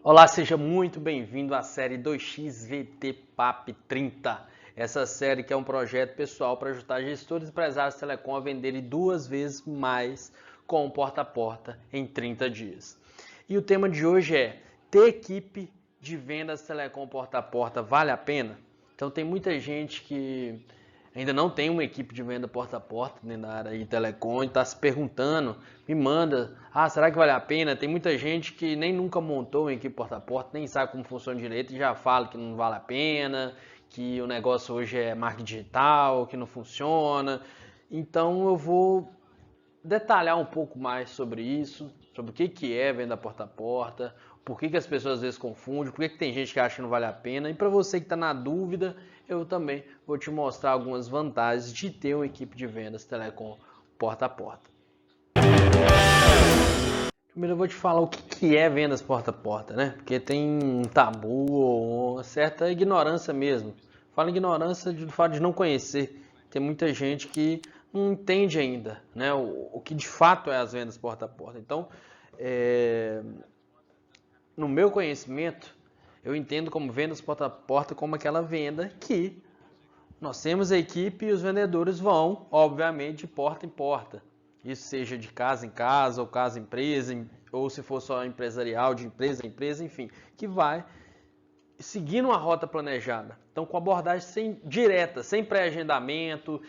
Olá, seja muito bem-vindo à série 2xVT PAP 30. Essa série que é um projeto pessoal para ajudar gestores e empresários de telecom a venderem 2 vezes mais com o porta a porta em 30 dias. E o tema de hoje é: ter equipe de vendas telecom porta a porta vale a pena? Então tem muita gente que ainda não tem uma equipe de venda porta a porta dentro da área de telecom e está se perguntando, me manda, será que vale a pena? Tem muita gente que nem nunca montou uma equipe porta a porta, nem sabe como funciona direito e já fala que não vale a pena, que o negócio hoje é marketing digital, que não funciona. Então eu vou detalhar um pouco mais sobre isso, sobre o que é venda porta a porta, por que as pessoas às vezes confundem, por que tem gente que acha que não vale a pena. E para você que está na dúvida, eu também vou te mostrar algumas vantagens de ter uma equipe de vendas telecom porta a porta. Primeiro eu vou te falar o que é vendas porta a porta, né? Porque tem um tabu ou uma certa ignorância mesmo. Fala ignorância do fato de não conhecer. Tem muita gente que não entende ainda, né? O que de fato é as vendas porta a porta. Então, no meu conhecimento, eu entendo como vendas porta a porta como aquela venda que nós temos a equipe e os vendedores vão, obviamente, de porta em porta. Isso seja de casa em casa, ou casa em empresa, ou se for só empresarial, de empresa em empresa, enfim, que vai seguindo uma rota planejada. Então, com abordagem direta, sem pré-agendamento,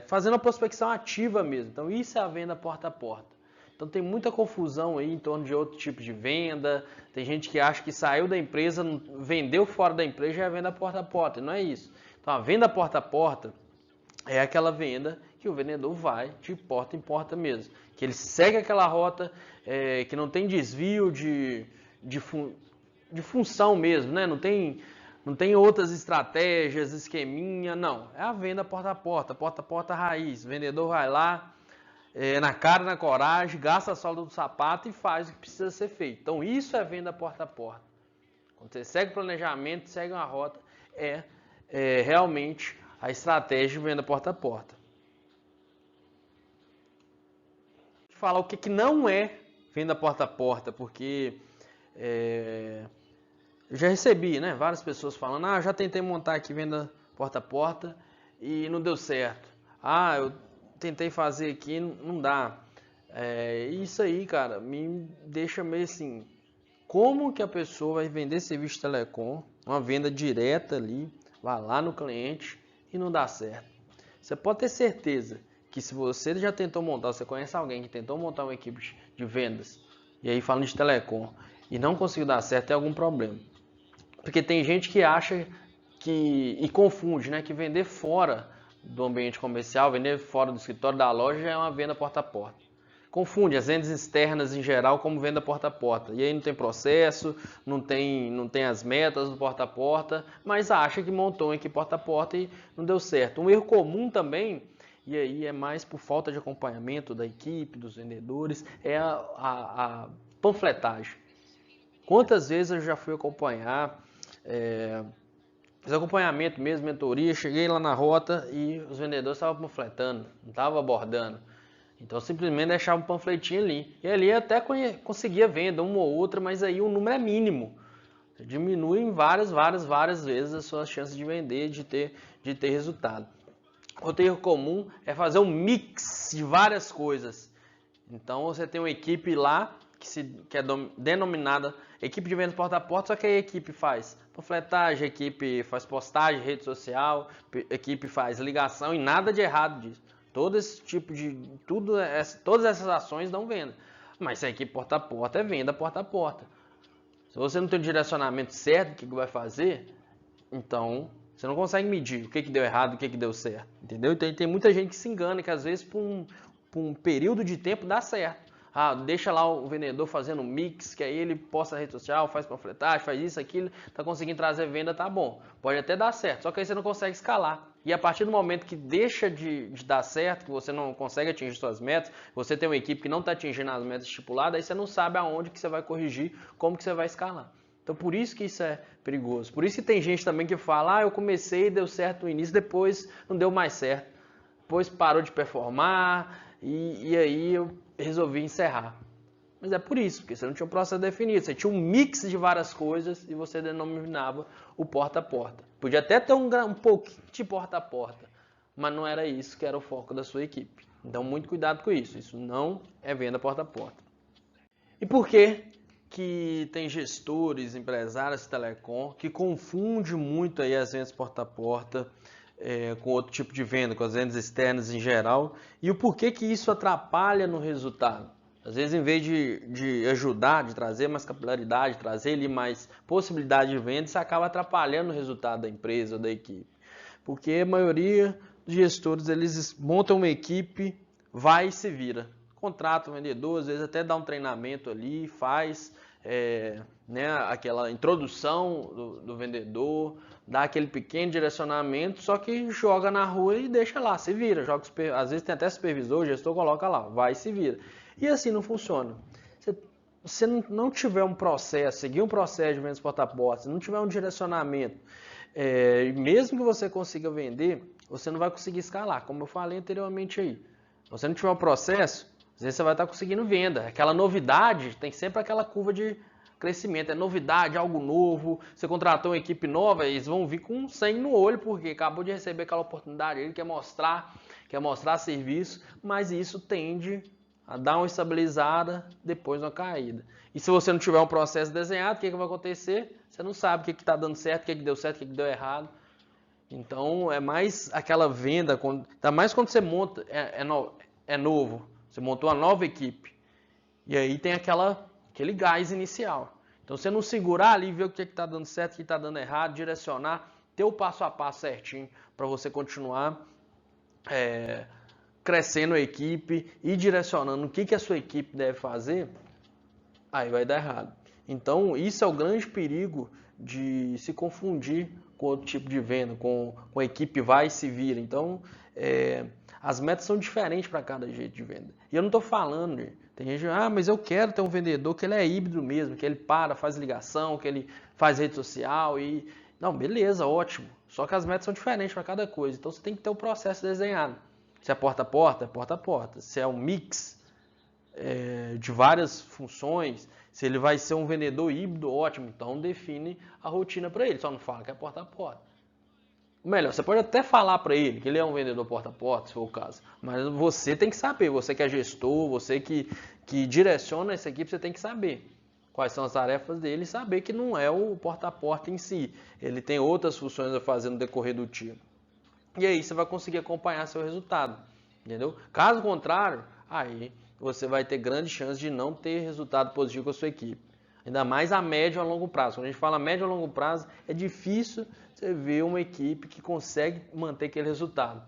fazendo a prospecção ativa mesmo. Então, isso é a venda porta a porta. Então, tem muita confusão aí em torno de outro tipo de venda. Tem gente que acha que saiu da empresa, vendeu fora da empresa, já é venda porta a porta. E não é isso. Então, a venda porta a porta é aquela venda que o vendedor vai de porta em porta mesmo. Que ele segue aquela rota, que não tem desvio de função mesmo, né? Não tem outras estratégias, esqueminha, não. É a venda porta a porta raiz. O vendedor vai lá, na cara, na coragem, gasta a sola do sapato e faz o que precisa ser feito. Então isso é venda porta a porta. Quando você segue o planejamento, segue uma rota, realmente a estratégia de venda porta a porta. Vou falar o que não é venda porta a porta, porque eu já recebi, né, várias pessoas falando, já tentei montar aqui venda porta a porta e não deu certo. Eu tentei fazer aqui, não dá. Isso aí, cara, me deixa meio assim, como que a pessoa vai vender serviço de telecom, uma venda direta ali, vai lá no cliente e não dá certo. Você pode ter certeza que se você já tentou montar, você conhece alguém que tentou montar uma equipe de vendas, e aí falando de telecom, e não conseguiu dar certo, tem algum problema. Porque tem gente que acha e confunde, né, que vender fora do ambiente comercial, vender fora do escritório da loja é uma venda porta a porta. Confunde as vendas externas em geral como venda porta a porta. E aí não tem processo, não tem as metas do porta a porta, mas acha que montou aqui porta a porta e não deu certo. Um erro comum também, e aí é mais por falta de acompanhamento da equipe, dos vendedores, é a panfletagem. Quantas vezes eu já fui acompanhar, fiz acompanhamento mesmo, mentoria, cheguei lá na rota e os vendedores estavam panfletando, não estavam abordando. Então simplesmente deixava um panfletinho ali. E ali até conseguia venda, uma ou outra, mas aí o número é mínimo. Você diminui em várias vezes as suas chances de vender, de ter resultado. Outro erro comum é fazer um mix de várias coisas. Então você tem uma equipe lá que é denominada equipe de vendas porta a porta, só que a equipe faz panfletagem, a equipe faz postagem, rede social, a equipe faz ligação e nada de errado disso. Todo esse tipo de todas essas ações dão venda. Mas se a equipe porta a porta é venda porta a porta. Se você não tem o direcionamento certo do que vai fazer, então você não consegue medir o que deu errado, o que deu certo, entendeu? Então tem muita gente que se engana, que às vezes por um período de tempo dá certo. Deixa lá o vendedor fazendo um mix, que aí ele posta na rede social, faz panfletagem, faz isso, aquilo, tá conseguindo trazer venda, tá bom. Pode até dar certo, só que aí você não consegue escalar. E a partir do momento que deixa de dar certo, que você não consegue atingir suas metas, você tem uma equipe que não está atingindo as metas estipuladas, aí você não sabe aonde que você vai corrigir, como que você vai escalar. Então por isso que isso é perigoso. Por isso que tem gente também que fala, eu comecei e deu certo no início, depois não deu mais certo. Depois parou de performar e aí eu resolvi encerrar. Mas é por isso, porque você não tinha um processo definido, você tinha um mix de várias coisas e você denominava o porta a porta. Podia até ter um pouquinho de porta a porta, mas não era isso que era o foco da sua equipe. Então, muito cuidado com isso. Isso não é venda porta a porta. E por que tem gestores, empresários de telecom que confundem muito aí as vendas porta a porta com outro tipo de venda, com as vendas externas em geral, e o porquê que isso atrapalha no resultado? Às vezes, em vez de ajudar, de trazer mais capilaridade, trazer ali mais possibilidade de venda, isso acaba atrapalhando o resultado da empresa ou da equipe. Porque a maioria dos gestores, eles montam uma equipe, vai e se vira. Contrata o vendedor, às vezes até dá um treinamento ali, faz aquela introdução do vendedor, dá aquele pequeno direcionamento, só que joga na rua e deixa lá, se vira. Às vezes tem até supervisor, o gestor coloca lá, vai e se vira. E assim não funciona. Se você não tiver um processo, seguir um processo de vendas porta a porta, se não tiver um direcionamento, mesmo que você consiga vender, você não vai conseguir escalar, como eu falei anteriormente aí. Se você não tiver um processo, às vezes você vai estar conseguindo venda. Aquela novidade, tem sempre aquela curva de crescimento. É novidade, algo novo. Você contratou uma equipe nova, eles vão vir com sangue no olho, porque acabou de receber aquela oportunidade. Ele quer mostrar serviço, mas isso tende a dar uma estabilizada, depois uma caída. E se você não tiver um processo desenhado, o que vai acontecer? Você não sabe o que está dando certo, o que deu certo, o que deu errado. Então, é mais aquela venda, ainda mais quando você monta, é novo. Você montou uma nova equipe. E aí tem aquele gás inicial. Então, você não segurar ali, ver o que está dando certo, o que está dando errado, direcionar, ter o passo a passo certinho para você continuar crescendo a equipe e direcionando o que a sua equipe deve fazer, aí vai dar errado. Então, isso é o grande perigo de se confundir com outro tipo de venda, com a equipe vai e se vira. Então, as metas são diferentes para cada jeito de venda. E eu não estou falando, tem gente, mas eu quero ter um vendedor que ele é híbrido mesmo, que ele faz ligação, que ele faz rede social e... Não, beleza, ótimo. Só que as metas são diferentes para cada coisa. Então, você tem que ter o processo desenhado. Se é porta a porta, é porta a porta. Se é um mix de várias funções, se ele vai ser um vendedor híbrido, ótimo. Então, define a rotina para ele. Só não fala que é porta a porta. Melhor, você pode até falar para ele que ele é um vendedor porta a porta, se for o caso. Mas você tem que saber, você que é gestor, você que direciona essa equipe, você tem que saber quais são as tarefas dele e saber que não é o porta a porta em si. Ele tem outras funções a fazer no decorrer do dia. E aí você vai conseguir acompanhar seu resultado, entendeu? Caso contrário, aí você vai ter grande chance de não ter resultado positivo com a sua equipe. Ainda mais a médio e a longo prazo. Quando a gente fala médio e longo prazo, é difícil você ver uma equipe que consegue manter aquele resultado.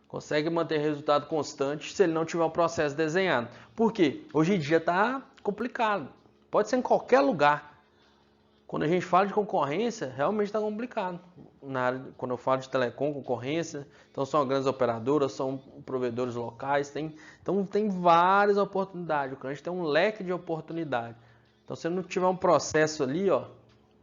Consegue manter resultado constante se ele não tiver um processo desenhado. Por quê? Hoje em dia está complicado. Pode ser em qualquer lugar. Quando a gente fala de concorrência, realmente está complicado. Quando eu falo de telecom, concorrência, então são grandes operadoras, são provedores locais, então tem várias oportunidades. O cliente tem um leque de oportunidades. Então, se não tiver um processo ali,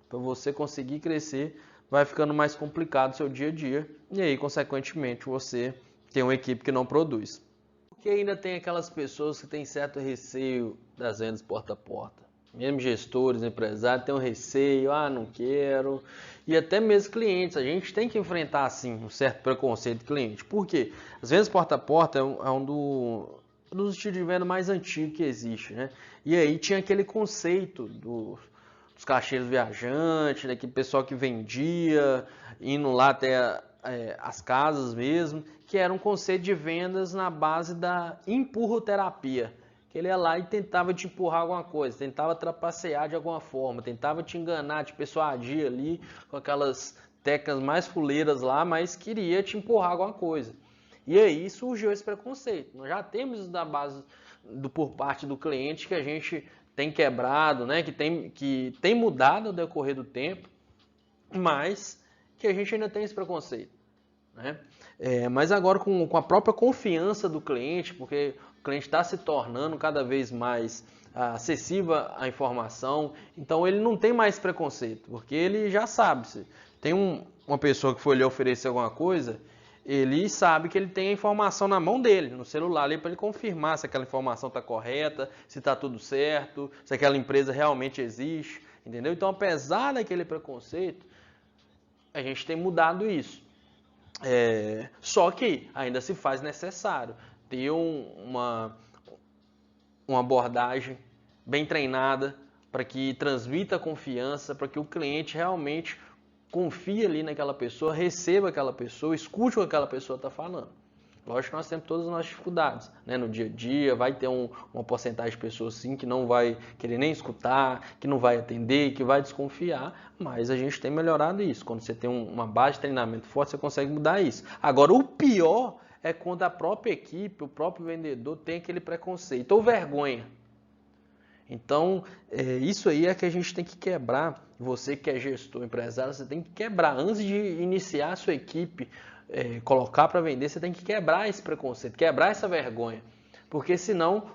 para você conseguir crescer, vai ficando mais complicado o seu dia a dia. E aí, consequentemente, você tem uma equipe que não produz. Porque ainda tem aquelas pessoas que têm certo receio das vendas porta a porta. Mesmo gestores, empresários, têm um receio, não quero. E até mesmo clientes, a gente tem que enfrentar, assim, um certo preconceito do cliente. Por quê? As vendas porta a porta é um dos estilos de venda mais antigos que existe, né? E aí tinha aquele conceito dos caixeiros viajantes, daquele pessoal que vendia, indo lá até as casas mesmo, que era um conceito de vendas na base da empurroterapia. Que ele ia lá e tentava te empurrar alguma coisa, tentava trapacear de alguma forma, tentava te enganar, te persuadir ali com aquelas técnicas mais fuleiras lá, mas queria te empurrar alguma coisa. E aí surgiu esse preconceito. Nós já temos isso da base por parte do cliente que a gente tem quebrado, né? que tem mudado ao decorrer do tempo, mas que a gente ainda tem esse preconceito. Né? Mas agora com a própria confiança do cliente, porque o cliente está se tornando cada vez mais acessível à informação, então ele não tem mais preconceito, porque ele já sabe. Se tem uma pessoa que foi lhe oferecer alguma coisa, ele sabe que ele tem a informação na mão dele, no celular, ali para ele confirmar se aquela informação está correta, se está tudo certo, se aquela empresa realmente existe, entendeu? Então, apesar daquele preconceito, a gente tem mudado isso. Só que ainda se faz necessário ter uma abordagem bem treinada para que transmita confiança, para que o cliente realmente confie ali naquela pessoa, receba aquela pessoa, escute o que aquela pessoa está falando. Lógico que nós temos todas as nossas dificuldades, né? No dia a dia vai ter uma porcentagem de pessoas sim que não vai querer nem escutar, que não vai atender, que vai desconfiar, mas a gente tem melhorado isso. Quando você tem uma base de treinamento forte, você consegue mudar isso. Agora, o pior é quando a própria equipe, o próprio vendedor tem aquele preconceito ou vergonha. Então, isso aí é que a gente tem que quebrar. Você que é gestor, empresário, você tem que quebrar. Antes de iniciar a sua equipe, colocar para vender, você tem que quebrar esse preconceito, quebrar essa vergonha. Porque senão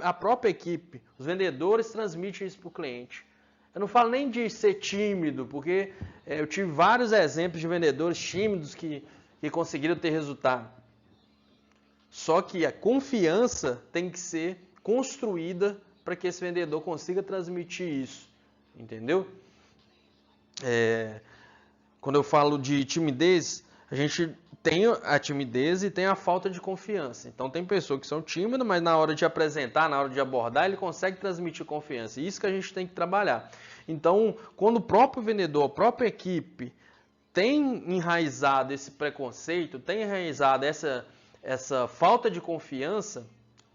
a própria equipe, os vendedores transmitem isso para o cliente. Eu não falo nem de ser tímido, porque eu tive vários exemplos de vendedores tímidos que conseguiram ter resultado. Só que a confiança tem que ser construída para que esse vendedor consiga transmitir isso, entendeu? Quando eu falo de timidez, a gente tem a timidez e tem a falta de confiança. Então tem pessoas que são tímidas, mas na hora de apresentar, na hora de abordar, ele consegue transmitir confiança. E isso que a gente tem que trabalhar. Então, quando o próprio vendedor, a própria equipe tem enraizado esse preconceito, tem enraizado essa falta de confiança,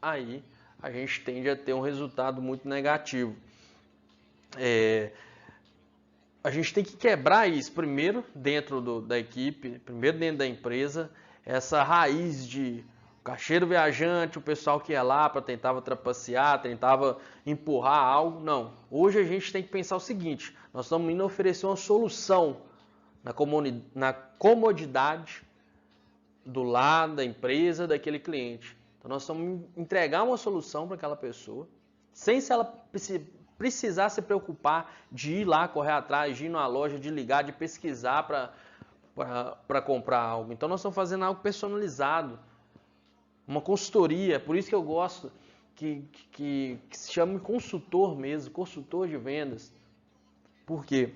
aí a gente tende a ter um resultado muito negativo. A gente tem que quebrar isso primeiro dentro da equipe, primeiro dentro da empresa, essa raiz de caixeiro viajante, o pessoal que ia lá para tentava trapacear, tentava empurrar algo. Não, hoje a gente tem que pensar o seguinte, nós estamos indo oferecer uma solução na comodidade do lado da empresa, daquele cliente. Então nós estamos entregar uma solução para aquela pessoa, sem se ela precisar se preocupar de ir lá, correr atrás, de ir na loja, de ligar, de pesquisar para comprar algo. Então nós estamos fazendo algo personalizado, uma consultoria, por isso que eu gosto que se chame consultor mesmo, consultor de vendas. Por quê?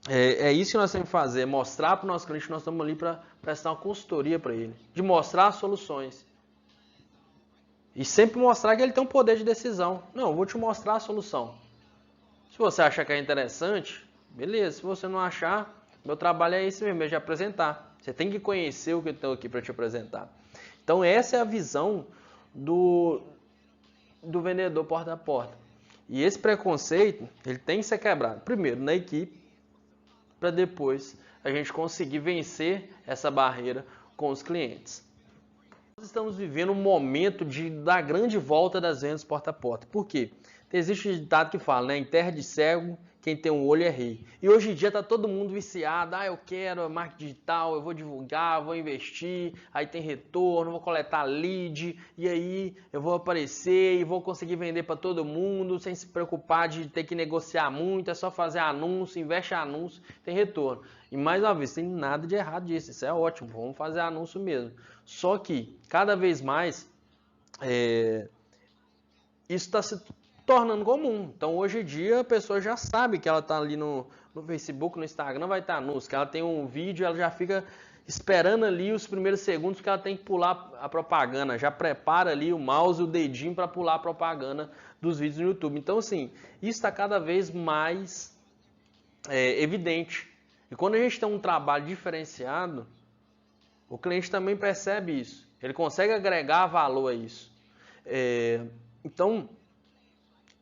É isso que nós temos que fazer, mostrar para o nosso cliente que nós estamos ali para prestar uma consultoria para ele, de mostrar as soluções. E sempre mostrar que ele tem um poder de decisão. Não, eu vou te mostrar a solução. Se você achar que é interessante, beleza. Se você não achar, meu trabalho é esse mesmo, é de apresentar. Você tem que conhecer o que eu estou aqui para te apresentar. Então essa é a visão do vendedor porta a porta. E esse preconceito, ele tem que ser quebrado. Primeiro na equipe, para depois a gente conseguir vencer essa barreira com os clientes. Nós estamos vivendo um momento da grande volta das vendas porta a porta. Por quê? Existe um ditado que fala, né? Em terra de cego, quem tem um olho é rei. E hoje em dia está todo mundo viciado. Eu quero marketing digital, eu vou divulgar, vou investir, aí tem retorno, vou coletar lead, e aí eu vou aparecer e vou conseguir vender para todo mundo, sem se preocupar de ter que negociar muito, é só fazer anúncio, investe em anúncio, tem retorno. E mais uma vez, tem nada de errado disso, isso é ótimo, vamos fazer anúncio mesmo. Só que, cada vez mais, isso está se tornando comum. Então, hoje em dia, a pessoa já sabe que ela está ali no Facebook, no Instagram, vai estar anúncio, que ela tem um vídeo, ela já fica esperando ali os primeiros segundos que ela tem que pular a propaganda, já prepara ali o mouse e o dedinho para pular a propaganda dos vídeos no YouTube. Então, assim, isso está cada vez mais evidente. E quando a gente tem um trabalho diferenciado, o cliente também percebe isso. Ele consegue agregar valor a isso. Então,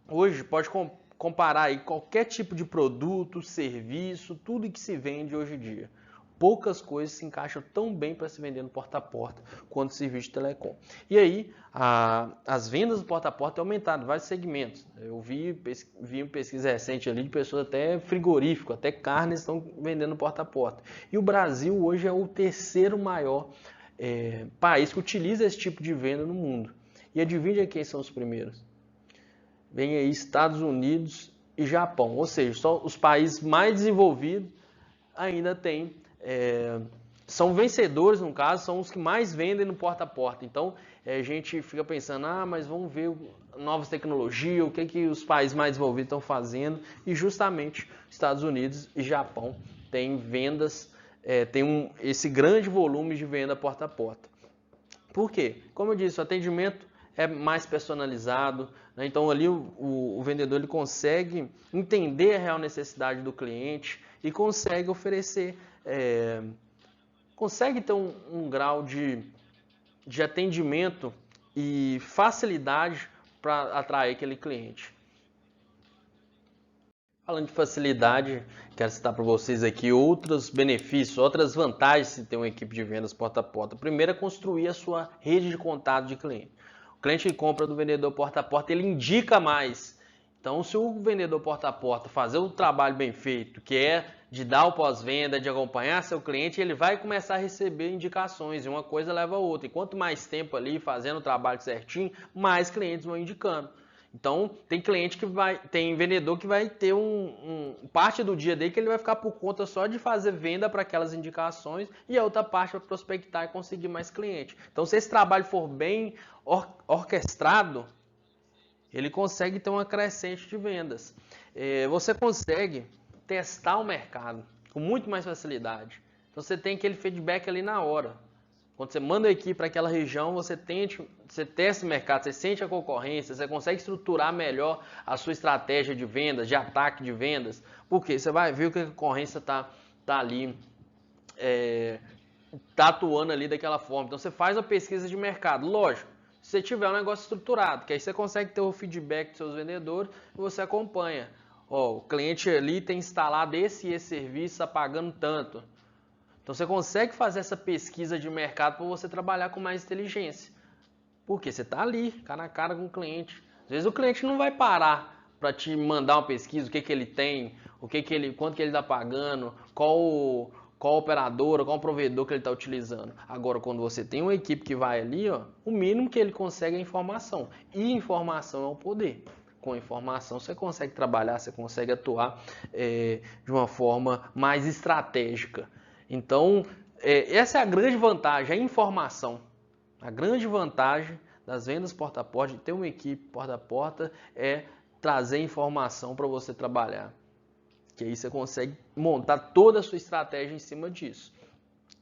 hoje pode comparar aí qualquer tipo de produto, serviço, tudo que se vende hoje em dia. Poucas coisas se encaixam tão bem para se vender no porta a porta quanto o serviço de telecom. E aí, as vendas do porta a porta têm aumentado em vários segmentos. Eu vi uma pesquisa recente ali de pessoas até frigorífico, até carne estão vendendo no porta a porta. E o Brasil hoje é o terceiro maior país que utiliza esse tipo de venda no mundo. E adivinha quem são os primeiros? Vem aí Estados Unidos e Japão. Ou seja, só os países mais desenvolvidos ainda têm são vencedores, no caso, são os que mais vendem no porta a porta. Então, a gente fica pensando, mas vamos ver novas tecnologias, o que os países mais desenvolvidos estão fazendo. E justamente Estados Unidos e Japão têm vendas, esse grande volume de venda porta a porta. Por quê? Como eu disse, o atendimento é mais personalizado, né? Então ali o vendedor ele consegue entender a real necessidade do cliente e consegue oferecer, consegue ter um grau de atendimento e facilidade para atrair aquele cliente. Falando de facilidade, quero citar para vocês aqui outros benefícios, outras vantagens de ter uma equipe de vendas porta a porta. Primeiro é construir a sua rede de contato de cliente. O cliente que compra do vendedor porta a porta, ele indica mais. Então, se o vendedor porta a porta fazer o trabalho bem feito, que é de dar o pós-venda, de acompanhar seu cliente, ele vai começar a receber indicações e uma coisa leva a outra. E quanto mais tempo ali fazendo o trabalho certinho, mais clientes vão indicando. Então, tem vendedor que vai ter parte do dia dele que ele vai ficar por conta só de fazer venda para aquelas indicações e a outra parte para prospectar e conseguir mais cliente. Então, se esse trabalho for bem orquestrado, ele consegue ter uma crescente de vendas. Você consegue testar o mercado com muito mais facilidade. Então, você tem aquele feedback ali na hora. Quando você manda a equipe para aquela região, você testa o mercado, você sente a concorrência, você consegue estruturar melhor a sua estratégia de vendas, de ataque de vendas. Porque você vai ver que a concorrência está ali, está atuando ali daquela forma. Então você faz uma pesquisa de mercado. Lógico, se você tiver um negócio estruturado, que aí você consegue ter o feedback dos seus vendedores e você acompanha. O cliente ali tem instalado esse e esse serviço, está pagando tanto. Então você consegue fazer essa pesquisa de mercado para você trabalhar com mais inteligência. Porque você está ali, cara na cara com o cliente. Às vezes o cliente não vai parar para te mandar uma pesquisa, o que ele tem, quanto que ele está pagando, qual operadora, qual provedor que ele está utilizando. Agora, quando você tem uma equipe que vai ali, o mínimo que ele consegue é informação. E informação é o poder. Com informação você consegue trabalhar, você consegue atuar de uma forma mais estratégica. Então, essa é a grande vantagem, a informação. A grande vantagem das vendas porta a porta, de ter uma equipe porta a porta, é trazer informação para você trabalhar. Que aí você consegue montar toda a sua estratégia em cima disso.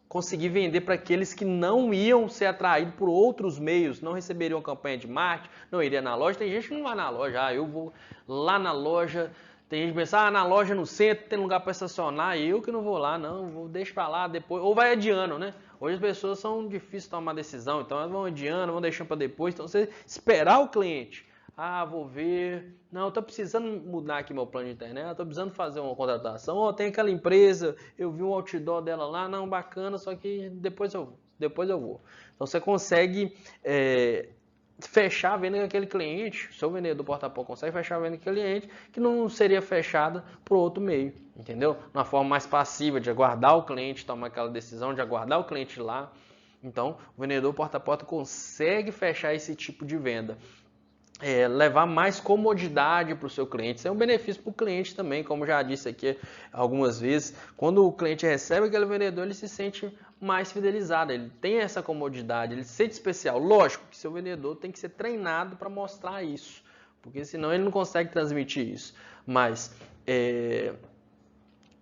Conseguir vender para aqueles que não iam ser atraídos por outros meios, não receberiam campanha de marketing, não iria na loja. Tem gente que não vai na loja, eu vou lá na loja. Tem gente que pensa, na loja no centro tem lugar para estacionar, eu que não vou lá, não, deixa para lá depois, ou vai adiando, né? Hoje as pessoas são difíceis de tomar decisão, então elas vão adiando, vão deixando para depois, então você esperar o cliente, vou ver, não, eu tô precisando mudar aqui meu plano de internet, eu tô precisando fazer uma contratação, tem aquela empresa, eu vi um outdoor dela lá, não, bacana, só que depois eu vou. Então você consegue fechar a venda com aquele cliente, o seu vendedor porta a porta consegue fechar a venda com aquele cliente que não seria fechada por outro meio, entendeu? Uma forma mais passiva de aguardar o cliente tomar aquela decisão, de aguardar o cliente lá. Então, o vendedor porta a porta consegue fechar esse tipo de venda. Levar mais comodidade para o seu cliente. Isso é um benefício para o cliente também, como já disse aqui algumas vezes. Quando o cliente recebe aquele vendedor, ele se sente mais fidelizado, ele tem essa comodidade, ele se sente especial. Lógico que seu vendedor tem que ser treinado para mostrar isso, porque senão ele não consegue transmitir isso. Mas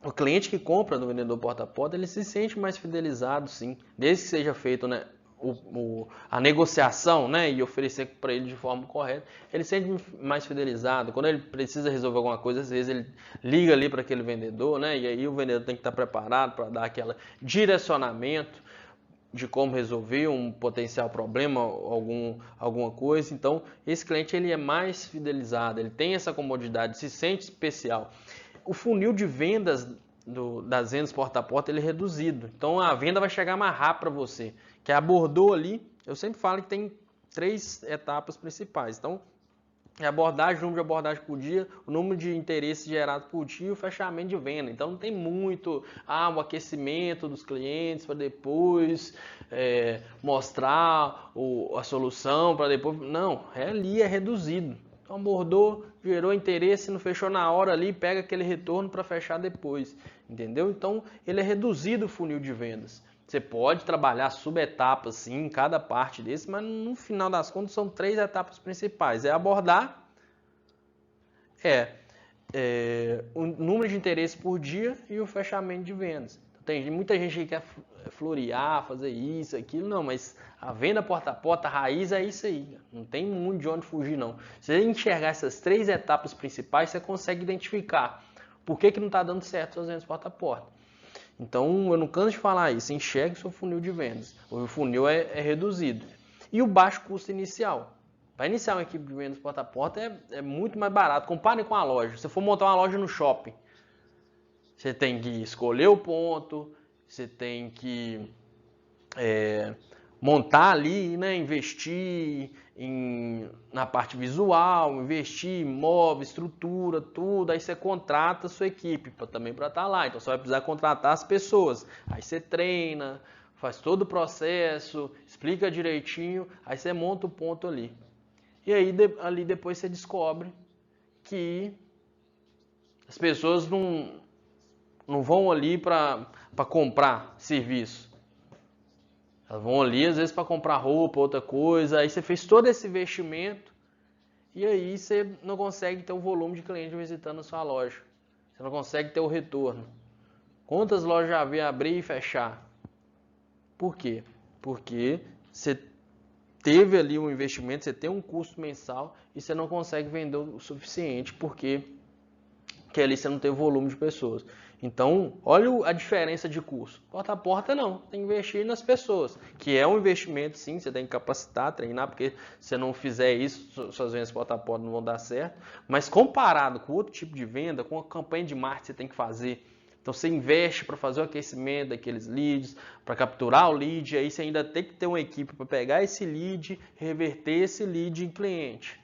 o cliente que compra do vendedor porta a porta, ele se sente mais fidelizado, sim, desde que seja feito, né, a negociação, né, e oferecer para ele de forma correta, ele se sente mais fidelizado. Quando ele precisa resolver alguma coisa, às vezes ele liga ali para aquele vendedor, né, e aí o vendedor tem que estar preparado para dar aquele direcionamento de como resolver um potencial problema, alguma coisa. Então, esse cliente ele é mais fidelizado, ele tem essa comodidade, se sente especial. O funil de vendas das vendas porta a porta ele é reduzido. Então, a venda vai chegar mais rápido para você. Que abordou ali, eu sempre falo que tem 3 etapas principais. Então, a abordagem, o número de abordagem por dia, o número de interesse gerado por dia e o fechamento de venda. Então, não tem muito o aquecimento dos clientes para depois mostrar a solução para depois. Não, ali é reduzido. Então, abordou, gerou interesse, não fechou na hora ali, pega aquele retorno para fechar depois. Entendeu? Então, ele é reduzido o funil de vendas. Você pode trabalhar subetapas, sim, em cada parte desse, mas no final das contas são 3 etapas principais. É abordar, o número de interesses por dia e o fechamento de vendas. Tem muita gente que quer florear, fazer isso, aquilo, não, mas a venda porta a porta, a raiz é isso aí. Não tem muito de onde fugir, não. Se você enxergar essas 3 etapas principais, você consegue identificar por que não está dando certo suas vendas porta a porta. Então, eu não canso de falar isso, enxergue o seu funil de vendas. O funil é reduzido. E o baixo custo inicial. Para iniciar uma equipe de vendas porta a porta é muito mais barato. Compare com a loja. Se você for montar uma loja no shopping, você tem que escolher o ponto, você tem que montar ali, né, investir na parte visual, investir em móvel, estrutura, tudo. Aí você contrata a sua equipe também para estar lá. Então você vai precisar contratar as pessoas. Aí você treina, faz todo o processo, explica direitinho, aí você monta o ponto ali. E aí ali depois você descobre que as pessoas não vão ali para comprar serviço. Elas vão ali, às vezes, para comprar roupa, outra coisa. Aí você fez todo esse investimento e aí você não consegue ter o volume de cliente visitando a sua loja. Você não consegue ter o retorno. Quantas lojas já vi abrir e fechar? Por quê? Porque você teve ali um investimento, você tem um custo mensal e você não consegue vender o suficiente porque ali você não tem volume de pessoas. Então, olha a diferença de custo. Porta a porta não, tem que investir nas pessoas, que é um investimento sim, você tem que capacitar, treinar, porque se você não fizer isso, suas vendas porta a porta não vão dar certo. Mas comparado com outro tipo de venda, com a campanha de marketing que você tem que fazer, então você investe para fazer o aquecimento daqueles leads, para capturar o lead, aí você ainda tem que ter uma equipe para pegar esse lead, reverter esse lead em cliente.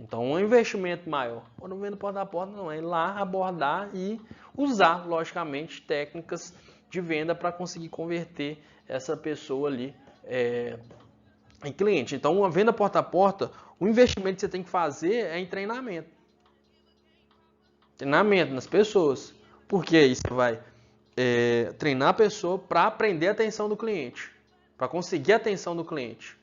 Então, um investimento maior. Quando vendo porta a porta, não é ir lá abordar e usar, logicamente, técnicas de venda para conseguir converter essa pessoa ali em cliente. Então, uma venda porta a porta, o investimento que você tem que fazer é em treinamento. Treinamento nas pessoas. Porque aí você vai treinar a pessoa para aprender a atenção do cliente, para conseguir a atenção do cliente.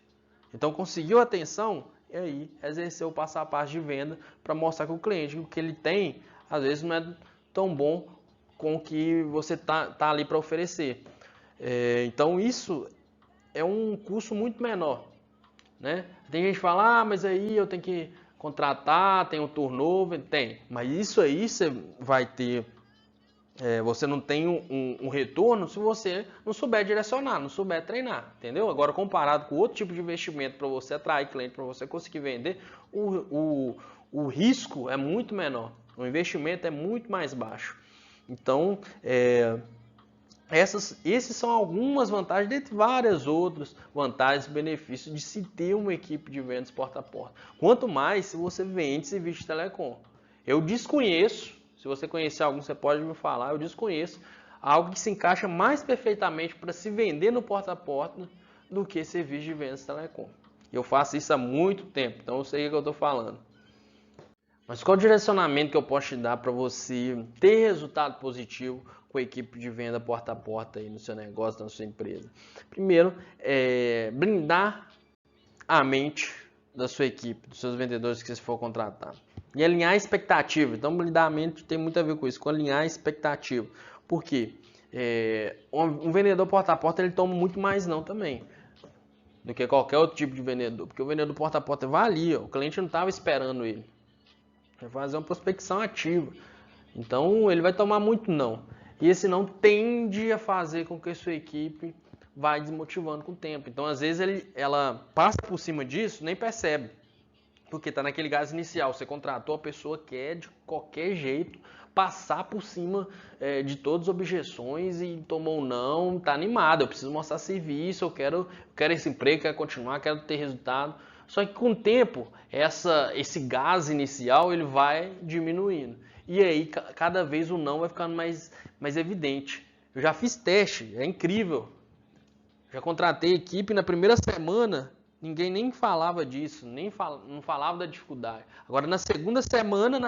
Então, conseguiu a atenção, e aí exercer o passo a passo de venda para mostrar que o cliente, o que ele tem, às vezes não é tão bom com o que você tá ali para oferecer. Então, isso é um custo muito menor, né? Tem gente que fala, mas aí eu tenho que contratar, tem um turnover, tem. Mas isso aí você vai ter... você não tem um retorno se você não souber direcionar, não souber treinar, entendeu? Agora, comparado com outro tipo de investimento para você atrair cliente, para você conseguir vender, o risco é muito menor, o investimento é muito mais baixo. Então, esses são algumas vantagens, dentre várias outras vantagens e benefícios de se ter uma equipe de vendas porta a porta. Quanto mais se você vende serviço de telecom. Eu desconheço, se você conhecer algum, você pode me falar, eu desconheço algo que se encaixa mais perfeitamente para se vender no porta a porta do que serviço de vendas de telecom. Eu faço isso há muito tempo, então eu sei o que eu estou falando. Mas qual o direcionamento que eu posso te dar para você ter resultado positivo com a equipe de venda porta a porta aí no seu negócio, na sua empresa? Primeiro, blindar a mente da sua equipe, dos seus vendedores que você for contratar. E alinhar a expectativa. Então, blindar a mente tem muito a ver com isso, com alinhar a expectativa. Por quê? Um vendedor porta a porta ele toma muito mais não também do que qualquer outro tipo de vendedor. Porque o vendedor porta a porta vai ali, o cliente não estava esperando ele. Vai fazer uma prospecção ativa. Então, ele vai tomar muito não. E esse não tende a fazer com que a sua equipe vai desmotivando com o tempo. Então, às vezes, ela passa por cima disso, nem percebe. Porque está naquele gás inicial. Você contratou a pessoa que quer, de qualquer jeito, passar por cima de todas as objeções e tomou um não, está animado. Eu preciso mostrar serviço, eu quero esse emprego, quero continuar, quero ter resultado. Só que com o tempo, esse gás inicial ele vai diminuindo. E aí, cada vez o não vai ficando mais evidente. Eu já fiz teste, é incrível. Já contratei equipe na primeira semana, ninguém nem falava disso, não falava da dificuldade. Agora, na segunda semana,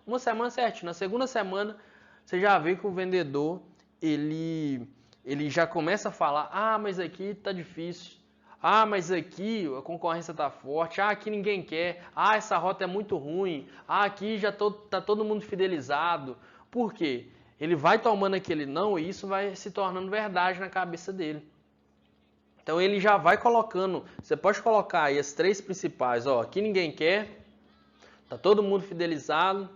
uma semana certinho, na segunda semana, você já vê que o vendedor, ele ele já começa a falar, ah, mas aqui tá difícil, ah, mas aqui a concorrência tá forte, ah, aqui ninguém quer, ah, essa rota é muito ruim, ah, aqui já tá todo mundo fidelizado. Por quê? Ele vai tomando aquele não e isso vai se tornando verdade na cabeça dele. Então ele já vai colocando, você pode colocar aí as 3 principais, ó, aqui ninguém quer, tá todo mundo fidelizado,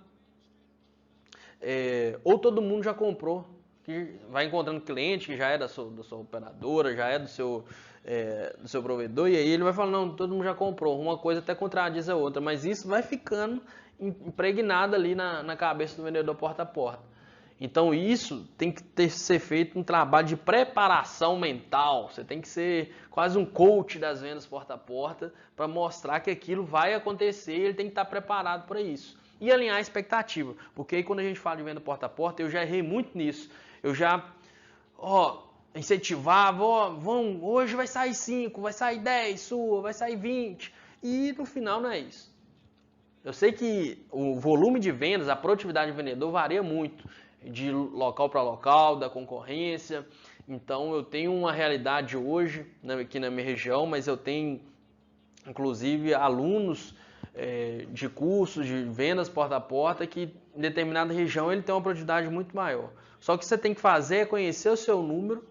ou todo mundo já comprou, que vai encontrando cliente que já é da sua operadora, já é do seu provedor, e aí ele vai falando, não, todo mundo já comprou, uma coisa até contradiz a outra, mas isso vai ficando impregnado ali na cabeça do vendedor porta a porta. Então isso tem que ser feito um trabalho de preparação mental, você tem que ser quase um coach das vendas porta a porta para mostrar que aquilo vai acontecer e ele tem que estar preparado para isso. E alinhar a expectativa, porque aí quando a gente fala de venda porta a porta, eu já errei muito nisso, eu já incentivava, hoje vai sair 5, vai sair 10 sua, vai sair 20, e no final não é isso. Eu sei que o volume de vendas, a produtividade do vendedor varia muito, de local para local, da concorrência. Então eu tenho uma realidade hoje aqui na minha região, mas eu tenho inclusive alunos de cursos de vendas porta a porta que em determinada região ele tem uma produtividade muito maior. Só que você tem que fazer é conhecer o seu número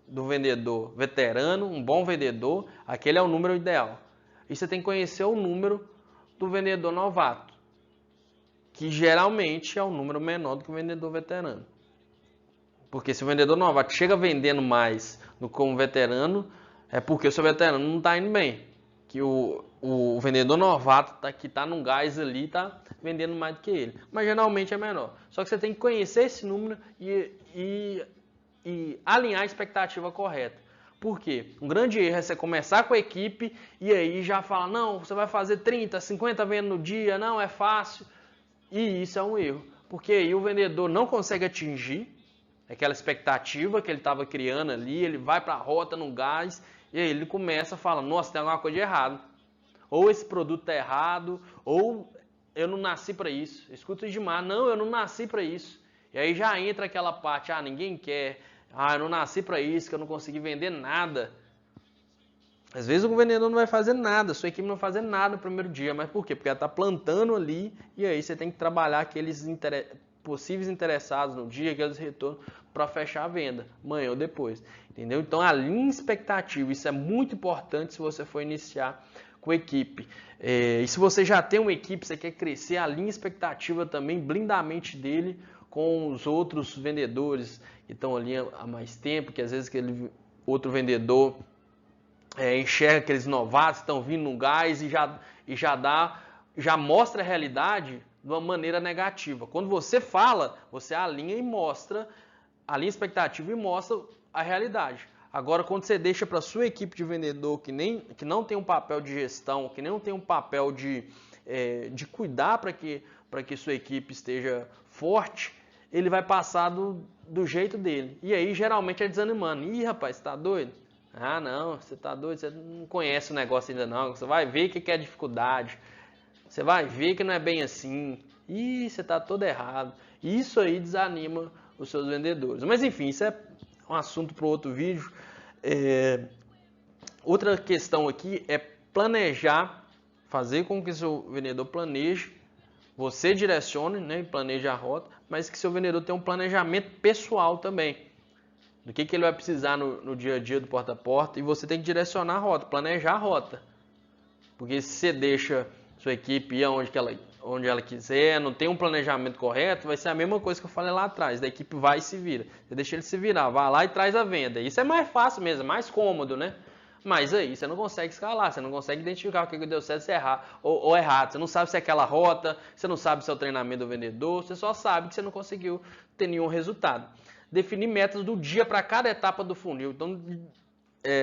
do vendedor veterano, um bom vendedor, aquele é o número ideal. E você tem que conhecer o número do vendedor novato, que geralmente é um número menor do que o vendedor veterano. Porque se o vendedor novato chega vendendo mais do que um veterano, é porque o seu veterano não está indo bem. Que o vendedor novato que está num gás ali está vendendo mais do que ele. Mas geralmente é menor. Só que você tem que conhecer esse número e alinhar a expectativa correta. Por quê? Um grande erro é você começar com a equipe e aí já fala, não, você vai fazer 30, 50 vendas no dia, não, é fácil. E isso é um erro, porque aí o vendedor não consegue atingir aquela expectativa que ele estava criando ali, ele vai para a rota no gás e aí ele começa a falar, nossa, tem alguma coisa de errado. Ou esse produto está errado, ou eu não nasci para isso. Escuta demais, não, eu não nasci para isso. E aí já entra aquela parte, ninguém quer, eu não nasci para isso, que eu não consegui vender nada. Às vezes o vendedor não vai fazer nada, sua equipe não vai fazer nada no primeiro dia, mas por quê? Porque ela está plantando ali e aí você tem que trabalhar aqueles possíveis interessados no dia, aqueles retornos para fechar a venda, amanhã ou depois, entendeu? Então alinhe expectativa, isso é muito importante se você for iniciar com a equipe. E se você já tem uma equipe, você quer crescer, alinhe expectativa também, blinda a mente dele com os outros vendedores que estão ali há mais tempo, que às vezes aquele outro vendedor enxerga aqueles novatos que estão vindo no gás e já mostra a realidade de uma maneira negativa. Quando você fala, você alinha e mostra, alinha a expectativa e mostra a realidade. Agora, quando você deixa para a sua equipe de vendedor que não tem um papel de gestão, que não tem um papel de cuidar para que sua equipe esteja forte, ele vai passar do jeito dele. E aí, geralmente, é desanimando. Ih, rapaz, você tá doido? Ah, não, você tá doido, você não conhece o negócio ainda não. Você vai ver o que é dificuldade. Você vai ver que não é bem assim. Ih, você tá todo errado. Isso aí desanima os seus vendedores. Mas enfim, isso é um assunto para outro vídeo. Outra questão aqui é planejar, fazer com que o seu vendedor planeje, você direcione, né, e planeje a rota, mas que seu vendedor tenha um planejamento pessoal também. Do que ele vai precisar no dia a dia do porta a porta, e você tem que direcionar a rota, planejar a rota. Porque se você deixa sua equipe ir onde ela quiser, não tem um planejamento correto, vai ser a mesma coisa que eu falei lá atrás, da equipe vai e se vira. Você deixa ele se virar, vai lá e traz a venda. Isso é mais fácil mesmo, é mais cômodo, né? Mas aí você não consegue escalar, você não consegue identificar o que deu certo, se errar ou errado. Você não sabe se é aquela rota, você não sabe se é o treinamento do vendedor, você só sabe que você não conseguiu ter nenhum resultado. Definir metas do dia para cada etapa do funil. Então,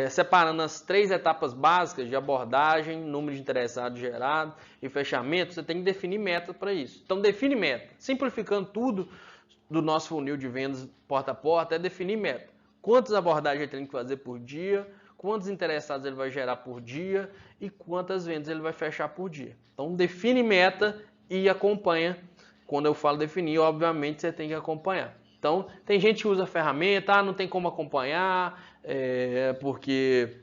separando as 3 etapas básicas de abordagem, número de interessados gerado e fechamento, você tem que definir metas para isso. Então, define meta. Simplificando tudo do nosso funil de vendas porta a porta, é definir meta. Quantas abordagens ele tem que fazer por dia, quantos interessados ele vai gerar por dia e quantas vendas ele vai fechar por dia. Então, define meta e acompanha. Quando eu falo definir, obviamente, você tem que acompanhar. Então, tem gente que usa a ferramenta, não tem como acompanhar, porque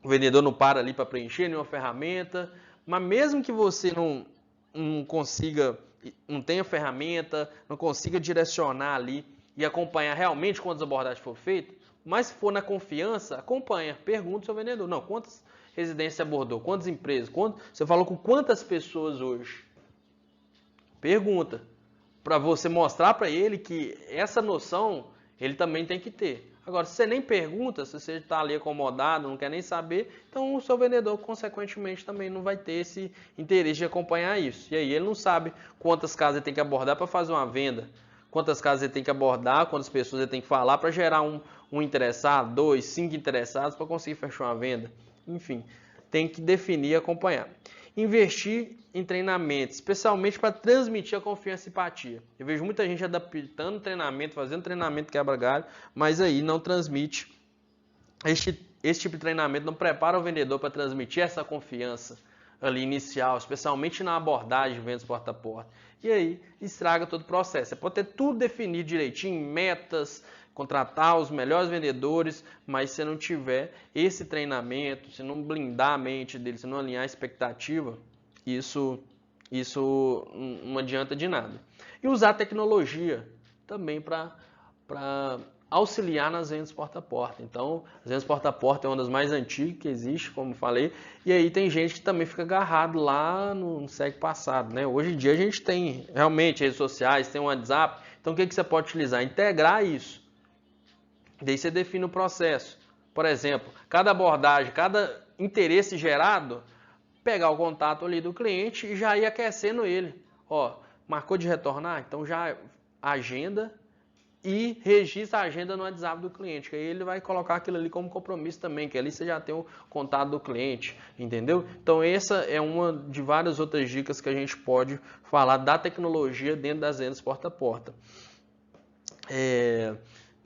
o vendedor não para ali para preencher nenhuma ferramenta. Mas mesmo que você não consiga, não tenha ferramenta, não consiga direcionar ali e acompanhar realmente quantas abordagens foram feitas, mas se for na confiança, acompanha, pergunta ao seu vendedor. Não, quantas residências você abordou? Quantas empresas? Você falou com quantas pessoas hoje? Pergunta. Para você mostrar para ele que essa noção ele também tem que ter. Agora, se você nem pergunta, se você está ali acomodado, não quer nem saber, então o seu vendedor, consequentemente, também não vai ter esse interesse de acompanhar isso. E aí ele não sabe quantas casas ele tem que abordar para fazer uma venda, quantas casas ele tem que abordar, quantas pessoas ele tem que falar para gerar um interessado, 2, 5 interessados para conseguir fechar uma venda. Enfim, tem que definir e acompanhar. Investir em treinamento, especialmente para transmitir a confiança e empatia. Eu vejo muita gente adaptando treinamento, fazendo treinamento quebra-galho, mas aí não transmite. Esse tipo de treinamento não prepara o vendedor para transmitir essa confiança ali inicial, especialmente na abordagem de vendas porta a porta. E aí estraga todo o processo. Você pode ter tudo definido direitinho, metas, contratar os melhores vendedores, mas se não tiver esse treinamento, se não blindar a mente dele, se não alinhar a expectativa, isso não adianta de nada. E usar a tecnologia também para auxiliar nas vendas porta a porta. Então, as vendas porta a porta é uma das mais antigas que existe, como falei, e aí tem gente que também fica agarrado lá no século passado, né? Hoje em dia a gente tem realmente redes sociais, tem um WhatsApp, então o que você pode utilizar? Integrar isso. Daí você define o processo. Por exemplo, cada abordagem, cada interesse gerado, pegar o contato ali do cliente e já ir aquecendo ele. Ó, marcou de retornar? Então já agenda e registra a agenda no WhatsApp do cliente, que aí ele vai colocar aquilo ali como compromisso também, que ali você já tem o contato do cliente, entendeu? Então essa é uma de várias outras dicas que a gente pode falar da tecnologia dentro das vendas porta a porta.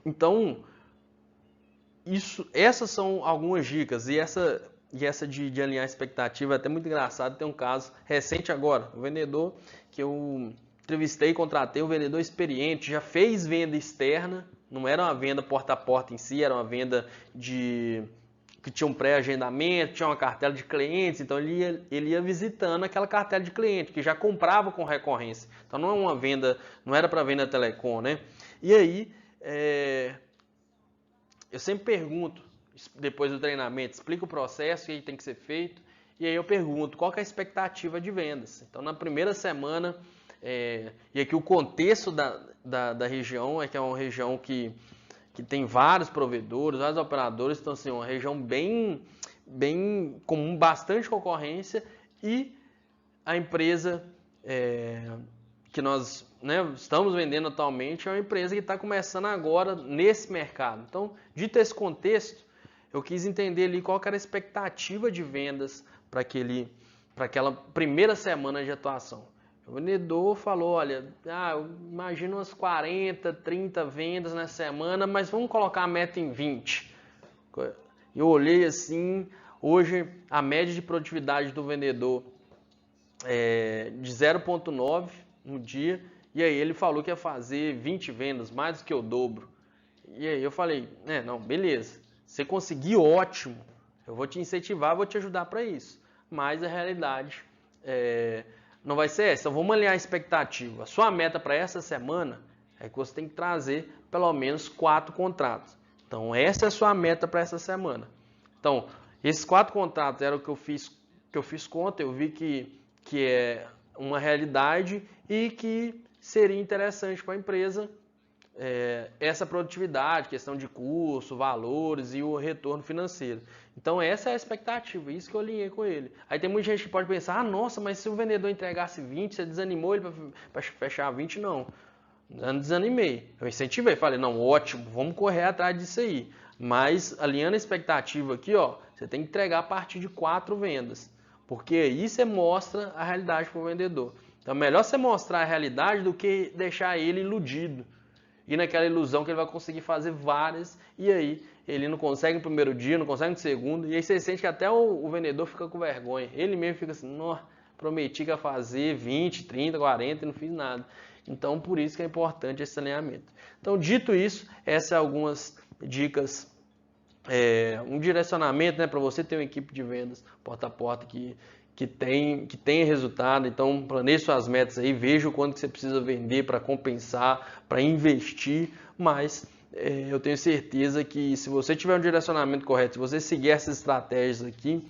Então, essas são algumas dicas, e essa de alinhar a expectativa é até muito engraçado. Tem um caso recente agora, um vendedor que eu entrevistei, contratei, um vendedor experiente, já fez venda externa, não era uma venda porta a porta em si, era uma venda que tinha um pré-agendamento, tinha uma cartela de clientes, então ele ia visitando aquela cartela de clientes, que já comprava com recorrência. Então não é uma venda, não era para venda telecom, né? E aí, eu sempre pergunto, depois do treinamento, explica o processo, o que tem que ser feito, e aí eu pergunto qual que é a expectativa de vendas. Então, na primeira semana, e aqui o contexto da região é que é uma região que tem vários provedores, vários operadores, então assim, uma região bem com bastante concorrência, e a empresa que nós estamos vendendo atualmente é uma empresa que está começando agora nesse mercado. Então, dito esse contexto, eu quis entender ali qual que era a expectativa de vendas para aquela primeira semana de atuação. O vendedor falou, olha, eu imagino umas 40, 30 vendas na semana, mas vamos colocar a meta em 20. Eu olhei assim, hoje a média de produtividade do vendedor é de 0,9 no dia, e aí ele falou que ia fazer 20 vendas, mais do que o dobro. E aí eu falei, não, beleza, se conseguir, ótimo, eu vou te incentivar, vou te ajudar para isso. Mas a realidade não vai ser essa. Então vamos alinhar a expectativa. A sua meta para essa semana é que você tem que trazer pelo menos 4 contratos. Então essa é a sua meta para essa semana. Então, esses 4 contratos eram o que eu fiz conta, eu vi que é uma realidade e que seria interessante para a empresa essa produtividade, questão de custo, valores e o retorno financeiro. Então essa é a expectativa, isso que eu alinhei com ele. Aí tem muita gente que pode pensar, nossa, mas se o vendedor entregasse 20, você desanimou ele para fechar 20? Não, não desanimei. Eu incentivei, falei, não, ótimo, vamos correr atrás disso aí. Mas alinhando a expectativa aqui, você tem que entregar a partir de 4 vendas. Porque aí você mostra a realidade para o vendedor. Então é melhor você mostrar a realidade do que deixar ele iludido. E naquela ilusão que ele vai conseguir fazer várias, e aí ele não consegue no primeiro dia, não consegue no segundo, e aí você sente que até o vendedor fica com vergonha. Ele mesmo fica assim, prometi que ia fazer 20, 30, 40 e não fiz nada. Então, por isso que é importante esse alinhamento. Então, dito isso, essas são algumas dicas, um direcionamento, né, para você ter uma equipe de vendas porta a porta que tenha resultado. Então, planeje suas metas aí, veja o quanto que você precisa vender para compensar, para investir, mas eu tenho certeza que se você tiver um direcionamento correto, se você seguir essas estratégias aqui,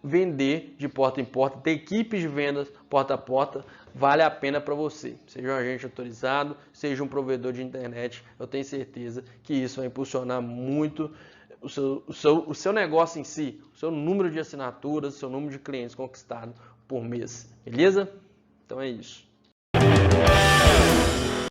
vender de porta em porta, ter equipes de vendas porta a porta, vale a pena para você. Seja um agente autorizado, seja um provedor de internet, eu tenho certeza que isso vai impulsionar muito o seu negócio em si, o seu número de assinaturas, o seu número de clientes conquistados por mês. Beleza? Então é isso.